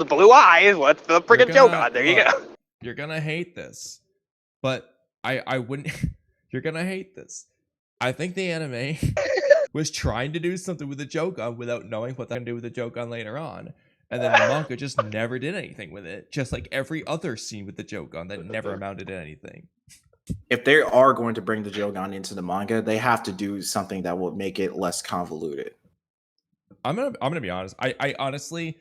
the blue eyes. What's the freaking Jogan? There you go. You're gonna hate this, but I wouldn't. You're gonna hate this. I think the anime was trying to do something with the Jogan without knowing what they're gonna do with the Jogan later on. And then the manga just never did anything with it. Just like every other scene with the Jogan that never amounted to anything. If they are going to bring the Jogan into the manga, they have to do something that will make it less convoluted. I'm gonna be honest. I honestly,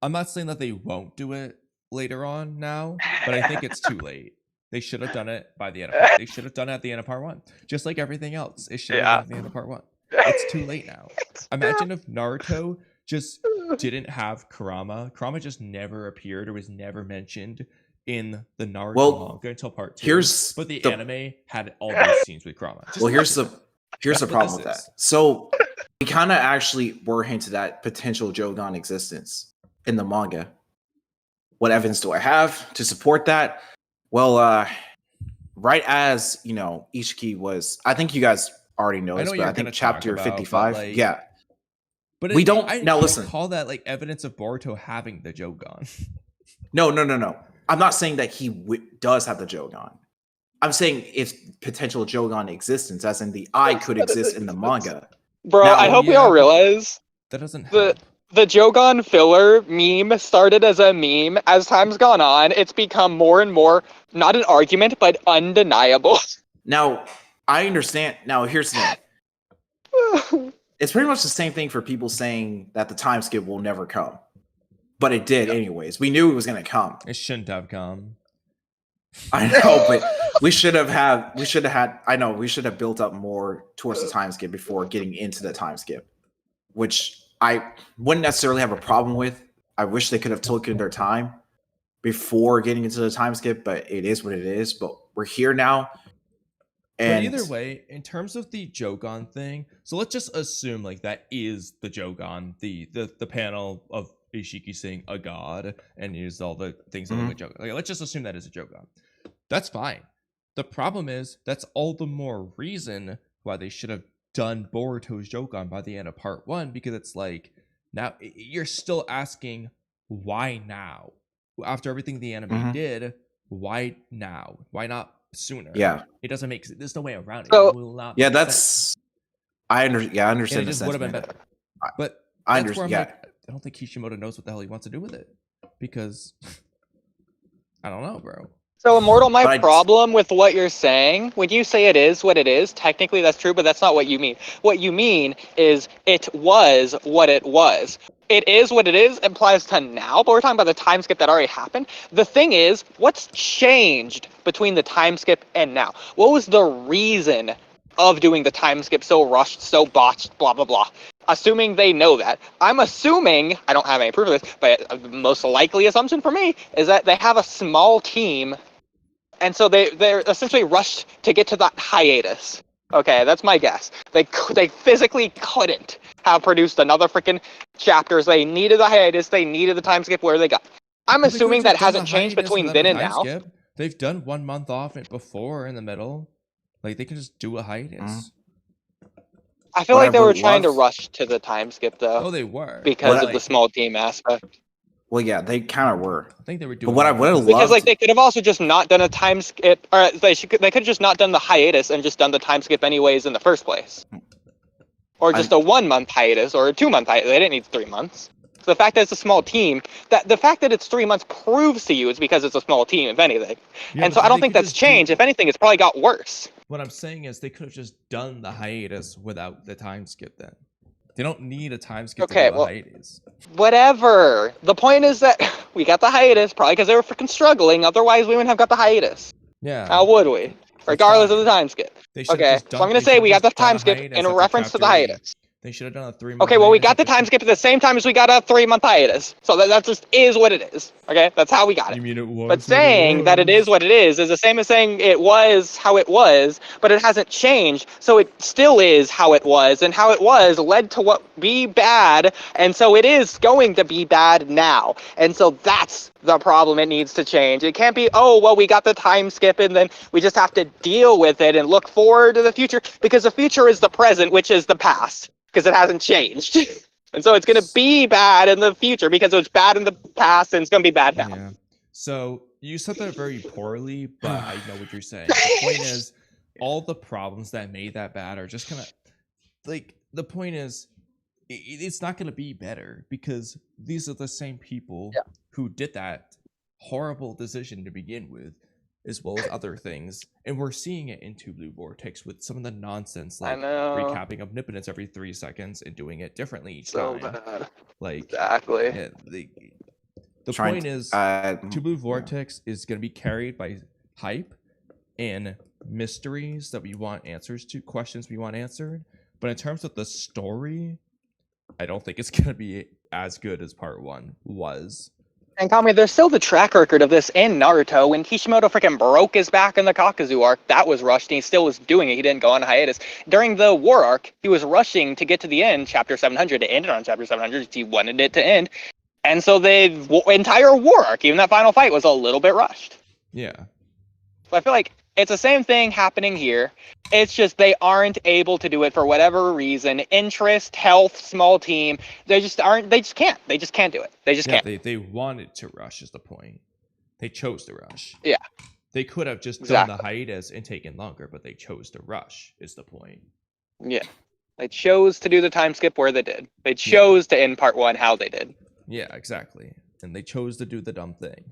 I'm not saying that they won't do it later on now, but I think it's too late. They should have done it by the end of part. They should have done it at the end of part 1. Just like everything else. It should have been at the end of part 1. It's too late now. Imagine if Naruto just didn't have Kurama. Kurama just never appeared or was never mentioned in the Naruto manga until part 2. But the anime had all those scenes with Kurama. Here's the problem with that. So we kind of actually were hinted at potential Jogan existence in the manga. What evidence do I have to support that? Well, right as Ishiki was, I think you guys already know this, but I think chapter 55. Yeah. But we don't now listen. Call that like evidence of Boruto having the Jogan. No. I'm not saying that he does have the Jogan. I'm saying if potential Jogan existence, as in the eye could exist in the manga. Bro, I hope we all realize that doesn't help. The Jogan filler meme started as a meme. As time's gone on, it's become more and more, not an argument, but undeniable. Now, I understand. Now, here's the thing. It's pretty much the same thing for people saying that the time skip will never come. But it did anyways. We knew it was going to come. It shouldn't have come. I know, but we should have built up more towards the time skip before getting into the time skip, which I wouldn't necessarily have a problem with. I wish they could have taken their time before getting into the time skip, but it is what it is. But we're here now. And but either way, in terms of the Jogan thing, so let's just assume like that is the Jogan, the panel of Ishiki saying a god and use all the things that look like Jogan. Like, let's just assume that is a Jogan. That's fine. The problem is that's all the more reason why they should have done Boruto's Jogan by the end of part 1, because it's like now you're still asking why now? After everything the anime did, why now? Why not sooner? Yeah, it doesn't make sense. There's no way around it. So, it will not that's I understand. It just would have been better. But I understand. Yeah. Like, I don't think Kishimoto knows what the hell he wants to do with it, because I don't know, bro. So, Immortal, my problem with what you're saying, when you say it is what it is, technically that's true, but that's not what you mean. What you mean is it was what it was. It is what it is implies to now, but we're talking about the time skip that already happened. The thing is, what's changed between the time skip and now? What was the reason of doing the time skip so rushed, so botched, blah, blah, blah? Assuming they know that. I'm assuming, I don't have any proof of this, but the most likely assumption for me is that they have a small team, and so they're essentially rushed to get to that hiatus. Okay, that's my guess. They physically couldn't have produced another freaking chapters. They needed the hiatus. They needed the time skip where they got. I'm assuming that hasn't changed between then and now. Skip. They've done 1 month off it before in the middle. Like, they can just do a hiatus. I feel like they were trying to rush to the time skip, though. Oh, they were. Because of the small team aspect. Well, yeah, they kind of were. I think they were doing. But what I would have loved, because like they could have also just not done a time skip, or they could have just not done the hiatus and just done the time skip anyways in the first place, or just a 1 month hiatus or a 2 month hiatus. They didn't need 3 months. So the fact that it's a small team, that the fact that it's 3 months proves to you is because it's a small team, if anything. Yeah, and so I don't think that's changed. If anything, it's probably got worse. What I'm saying is they could have just done the hiatus without the time skip then. They don't need a time skip to do the hiatus. Whatever. The point is that we got the hiatus probably because they were freaking struggling. Otherwise, we wouldn't have got the hiatus. Yeah. How would we? Regardless of the time skip. Okay, so I'm going to say we got the time skip in reference to the hiatus. They should have done a 3 month. Okay, well, we got the time skip at the same time as we got a 3 month hiatus. So that just is what it is. Okay, that's how we got it. You mean it was? But saying that it is what it is the same as saying it was how it was, but it hasn't changed. So it still is how it was, and how it was led to what be bad, and so it is going to be bad now. And so that's the problem. It needs to change. It can't be, oh, well, we got the time skip and then we just have to deal with it and look forward to the future, because the future is the present, which is the past. Because it hasn't changed. And so it's going to be bad in the future because it was bad in the past and it's going to be bad now. Yeah. So you said that very poorly, but I know what you're saying. The point is, all the problems that made that bad are just kind of like, the point is, it's not going to be better because these are the same people who did that horrible decision to begin with, as well as other things. And we're seeing it in Two Blue Vortex with some of the nonsense, like recapping Omnipotence every 3 seconds and doing it differently each time. Bad. Like, exactly. Yeah, the point is, Two Blue Vortex is going to be carried by hype and mysteries that we want answers to, questions we want answered. But in terms of the story, I don't think it's going to be as good as part 1 was. And Kamui, there's still the track record of this in Naruto. When Kishimoto freaking broke his back in the Kakuzu arc, that was rushed, and he still was doing it. He didn't go on hiatus. During the war arc, he was rushing to get to the end, chapter 700, to end it on chapter 700. He wanted it to end. And so the entire war arc, even that final fight, was a little bit rushed. Yeah. So I feel like it's the same thing happening here. It's just they aren't able to do it for whatever reason. Interest, health, small team. They just can't. They just can't do it. They just can't. They wanted to rush is the point. They chose to rush. Yeah. They could have just done the hiatus and taken longer, but they chose to rush is the point. Yeah. They chose to do the time skip where they did. They chose to end part 1 how they did. Yeah, exactly. And they chose to do the dumb thing.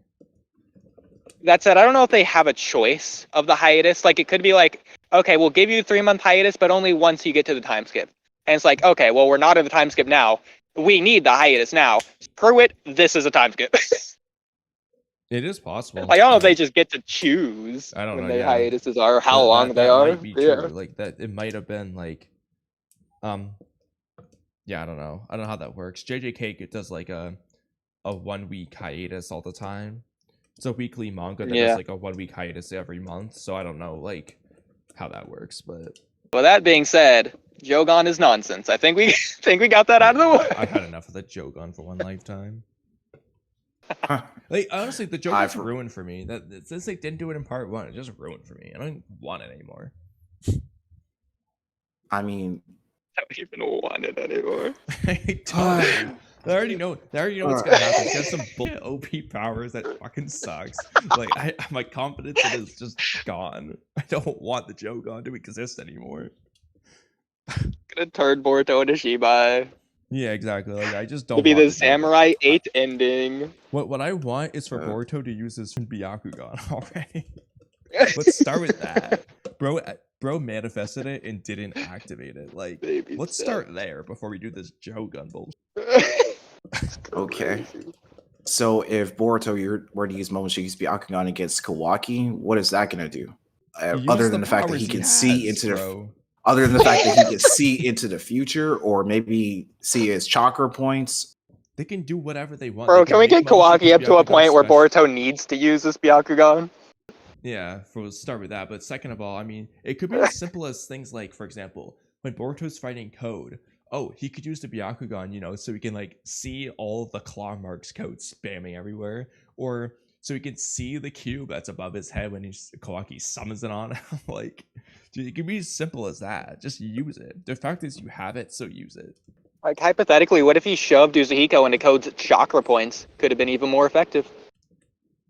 That said, I don't know if they have a choice of the hiatus. Like, it could be like, okay, we'll give you a 3-month hiatus, but only once you get to the time skip. And it's like, okay, well, we're not in the time skip now. We need the hiatus now. Screw it. This is a time skip. It is possible. Like, I don't know if they just get to choose when their hiatuses are, or how long they are. Might be true. Like, that it might have been like, yeah, I don't know. I don't know how that works. JJK does like a 1-week hiatus all the time. It's a weekly manga that does like a 1-week hiatus every month. So I don't know like how that works, but. Well, that being said, Jogan is nonsense. I think we got that out of the way. I've had enough of the Jogan for one lifetime. Like, honestly, the Jogan's ruined for me. That since they didn't do it in part 1, it just ruined for me. I don't want it anymore. I mean, I don't even want it anymore. I already know what's gonna happen. It's got some bullshit OP powers that fucking sucks. Like, my confidence in it is just gone. I don't want the Jogan to exist anymore. Gonna turn Boruto into Shibai. Yeah, exactly. Like, I just don't. To be the Samurai 8 ending. What I want is for Boruto to use his Byakugan already. Let's start with that, bro. Manifested it and didn't activate it. Like, let's start there before we do this Jogan bullshit. Okay. So if Boruto were to use Momoshiki's Byakugan against Kawaki, what is that gonna do? Other than the fact that he can see into the other than the fact that he can see into the future, or maybe see his chakra points. They can do whatever they want. Bro, can we get Kawaki up to a point where Boruto needs to use this Byakugan? Yeah, we'll start with that. But second of all, I mean, it could be as simple as things like, for example, when Boruto's fighting Code, he could use the Byakugan, so he can like see all the claw marks Code spamming everywhere, or so he can see the cube that's above his head when Kawaki summons it on. Like, dude, it could be as simple as that. Just use it. The fact is, you have it, so use it. Like, hypothetically, what if he shoved Uzuhiko into Code's chakra points? Could have been even more effective.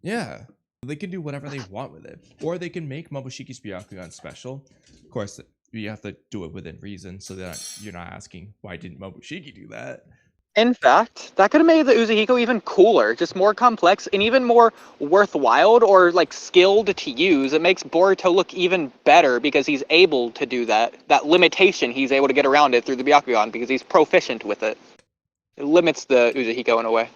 Yeah. They can do whatever they want with it. Or they can make Momoshiki's Byakugan special. Of course, you have to do it within reason, so that you're not asking, why didn't Momoshiki do that? In fact, that could have made the Uzuhiko even cooler, just more complex, and even more worthwhile or, like, skilled to use. It makes Boruto look even better because he's able to do that. That limitation, he's able to get around it through the Byakugan because he's proficient with it. It limits the Uzuhiko in a way.